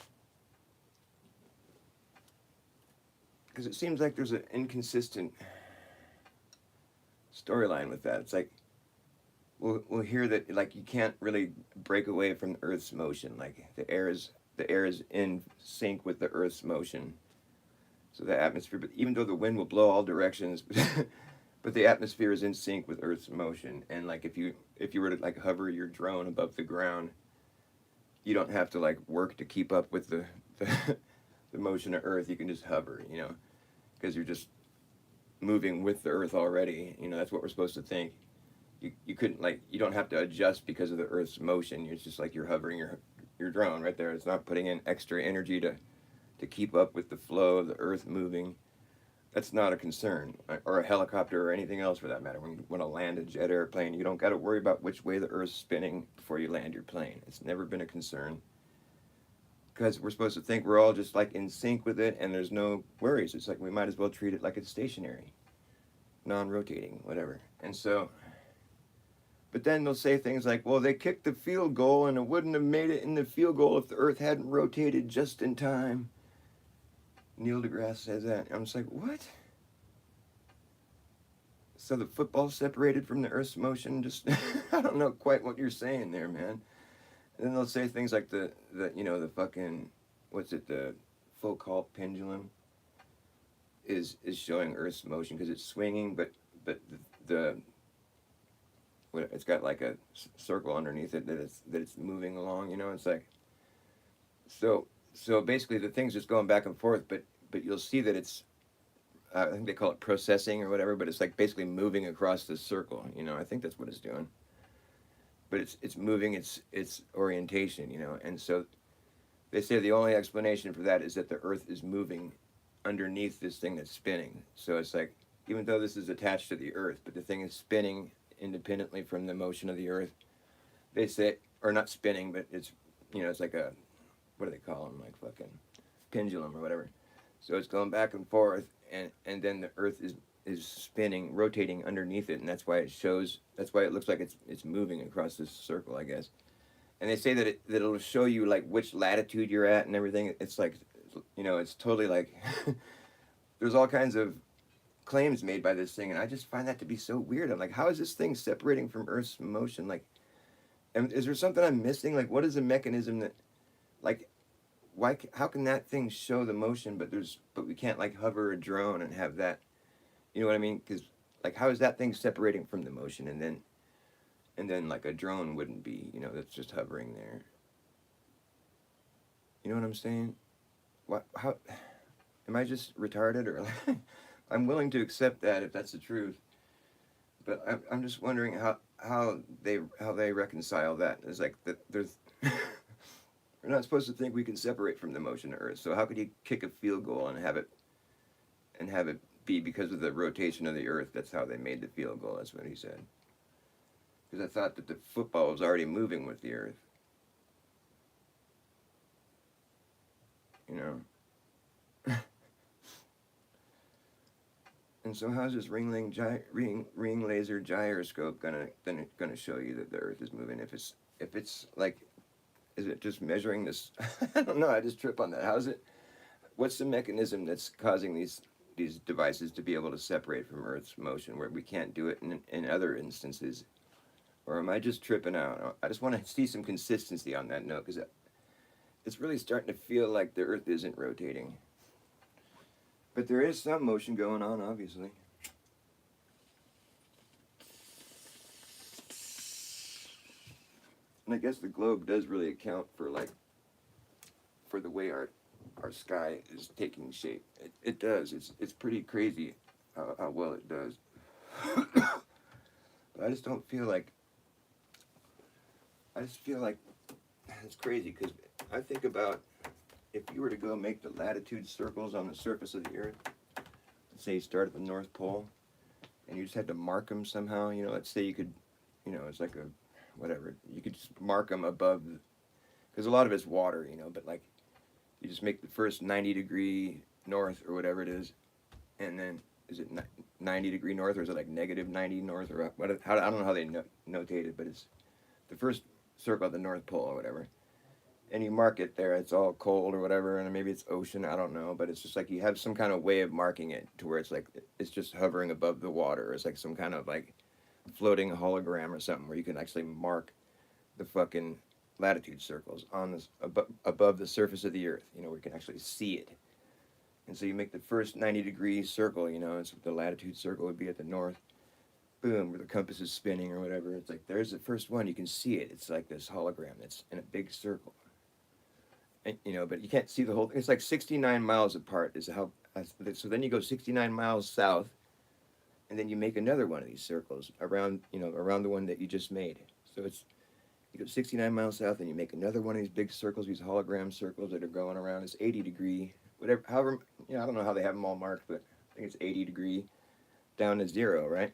Because it seems like there's an inconsistent storyline with that. It's like we'll hear that like you can't really break away from the Earth's motion. Like the air is in sync with the Earth's motion. So the atmosphere, but even though the wind will blow all directions, but the atmosphere is in sync with Earth's motion. And like if you were to like hover your drone above the ground, you don't have to like work to keep up with the the motion of Earth. You can just hover, you know, because you're just moving with the Earth already. You know, that's what we're supposed to think. You couldn't like you don't have to adjust because of the Earth's motion. It's just like you're hovering your drone right there. It's not putting in extra energy to keep up with the flow of the Earth moving. That's not a concern, or a helicopter or anything else for that matter. When you want to land a jet airplane, you don't got to worry about which way the Earth's spinning before you land your plane. It's never been a concern because we're supposed to think we're all just like in sync with it, and there's no worries. It's like we might as well treat it like it's stationary, non-rotating, whatever. And so, but then they'll say things like, well, they kicked the field goal and it wouldn't have made it in the field goal if the Earth hadn't rotated just in time. Neil deGrasse says that. I'm just like, what? So the football's separated from the Earth's motion? Just, I don't know quite what you're saying there, man. And then they'll say things like the fucking, what's it, the Foucault pendulum is showing Earth's motion because it's swinging, but it's got like a circle underneath it that it's moving along, you know. It's like so basically the thing's just going back and forth, but you'll see that it's I think they call it processing or whatever, but it's like basically moving across the circle, you know. I think that's what it's doing, but it's moving its orientation, you know. And so they say the only explanation for that is that the Earth is moving underneath this thing that's spinning. So it's like even though this is attached to the Earth, but the thing is spinning independently from the motion of the Earth. They say, or not spinning, but it's, you know, it's like a, what do they call them, like fucking pendulum or whatever. So it's going back and forth, and then the Earth is spinning, rotating underneath it, and that's why it looks like it's moving across this circle, I guess. And they say that it'll show you like which latitude you're at and everything. It's like, you know, it's totally like there's all kinds of claims made by this thing, and I just find that to be so weird. I'm like, how is this thing separating from Earth's motion? Like, and is there something I'm missing? Like, what is the mechanism that, like, how can that thing show the motion, but we can't like hover a drone and have that, you know what I mean? Because like, how is that thing separating from the motion, and then like a drone wouldn't be, you know, that's just hovering there. You know what I'm saying? What? How? Am I just retarded, or like, I'm willing to accept that if that's the truth, but I'm just wondering how they reconcile that. It's like that there's we're not supposed to think we can separate from the motion of Earth. So how could you kick a field goal and have it be because of the rotation of the Earth? That's how they made the field goal. That's what he said. Because I thought that the football was already moving with the Earth. You know. And so how's this ring laser gyroscope gonna show you that the Earth is moving? If it's like, is it just measuring this? I don't know. I just trip on that. How's it? What's the mechanism that's causing these devices to be able to separate from Earth's motion, where we can't do it in other instances? Or am I just tripping out? I just want to see some consistency on that note, because it's really starting to feel like the Earth isn't rotating. But there is some motion going on, obviously. And I guess the globe does really account for like for the way our sky is taking shape. It does. It's pretty crazy how well it does. But I just don't feel like. I just feel like it's crazy because I think about if you were to go make the latitude circles on the surface of the Earth. Let's say you start at the North Pole, and you just had to mark them somehow. You know, let's say you could, you know, it's like a whatever. You could just mark them above, because a lot of it's water, you know. But like, you just make the first 90-degree north or whatever it is, and then is it 90-degree north or is it like negative 90 north or what? How, I don't know how they notate it, but it's the first circle at the North Pole or whatever. And you mark it there. It's all cold or whatever, and maybe it's ocean. I don't know, but it's just like you have some kind of way of marking it to where it's like it's just hovering above the water. It's like some kind of like floating hologram or something where you can actually mark the fucking latitude circles on this above the surface of the Earth. You know, where you can actually see it. And so you make the first 90-degree circle. You know, it's the latitude circle would be at the north. Boom, where the compass is spinning or whatever. It's like there's the first one. You can see it. It's like this hologram that's in a big circle. And, you know, but you can't see the whole thing. It's like 69 miles apart is how. So then you go 69 miles south, and then you make another one of these circles around, you know, around the one that you just made. So it's you go 69 miles south, and you make another one of these big circles, these hologram circles that are going around. It's 80-degree, whatever. However, you know, I don't know how they have them all marked, but I think it's 80-degree down to 0, right?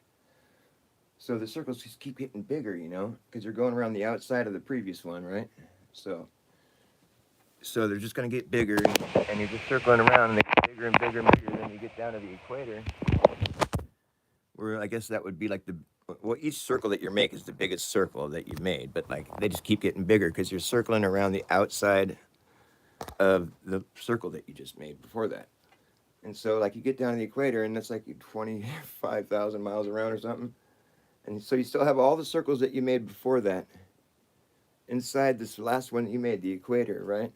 So the circles just keep getting bigger, you know, because you're going around the outside of the previous one, right? So they're just going to get bigger, and you're just circling around, and they get bigger and bigger and bigger. Then you get down to the equator, where I guess that would be like well, each circle that you make is the biggest circle that you've made, but like they just keep getting bigger because you're circling around the outside of the circle that you just made before that. And so like you get down to the equator, and that's like 25,000 miles around or something. And so you still have all the circles that you made before that inside this last one that you made, the equator, right?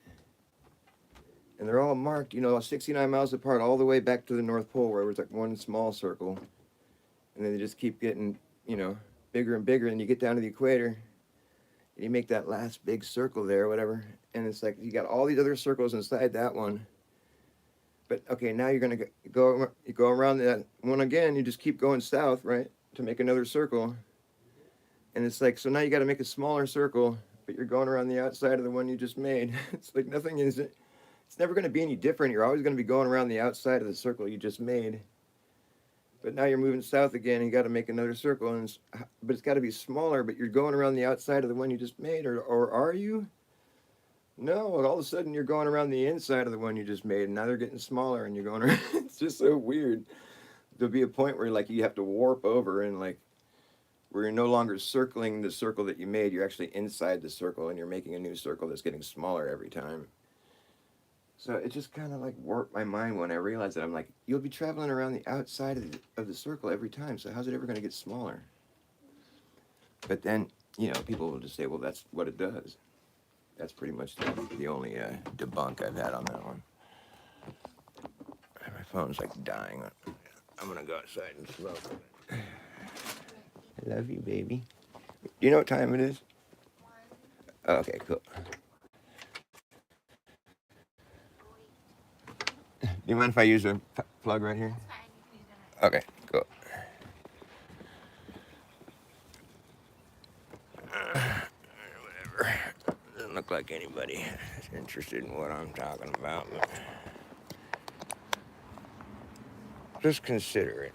And they're all marked, you know, 69 miles apart all the way back to the North Pole where it was like one small circle. And then they just keep getting, you know, bigger and bigger. And you get down to the equator and you make that last big circle there or whatever. And it's like you got all these other circles inside that one. But, okay, now you're going to go around that one again. You just keep going south, right, to make another circle. And it's like, so now you got to make a smaller circle, but you're going around the outside of the one you just made. It's like nothing is, it's never going to be any different. You're always going to be going around the outside of the circle you just made. But now you're moving south again, and you got to make another circle, but it's got to be smaller, but you're going around the outside of the one you just made, or are you? No, all of a sudden you're going around the inside of the one you just made, and now they're getting smaller, and you're going around. It's just so weird. There'll be a point where like you have to warp over, and like where you're no longer circling the circle that you made, you're actually inside the circle, and you're making a new circle that's getting smaller every time. So it just kind of like warped my mind when I realized that. I'm like, you'll be traveling around the outside of the circle every time, so how's it ever going to get smaller? But then, you know, people will just say, well, that's what it does. That's pretty much the only debunk I've had on that one. My phone's like dying. I'm going to go outside and smoke. I love you, baby. Do you know what time it is? Oh, okay, cool. Do you mind if I use a plug right here? Okay, cool. Whatever. Doesn't look like anybody is interested in what I'm talking about, but just consider it.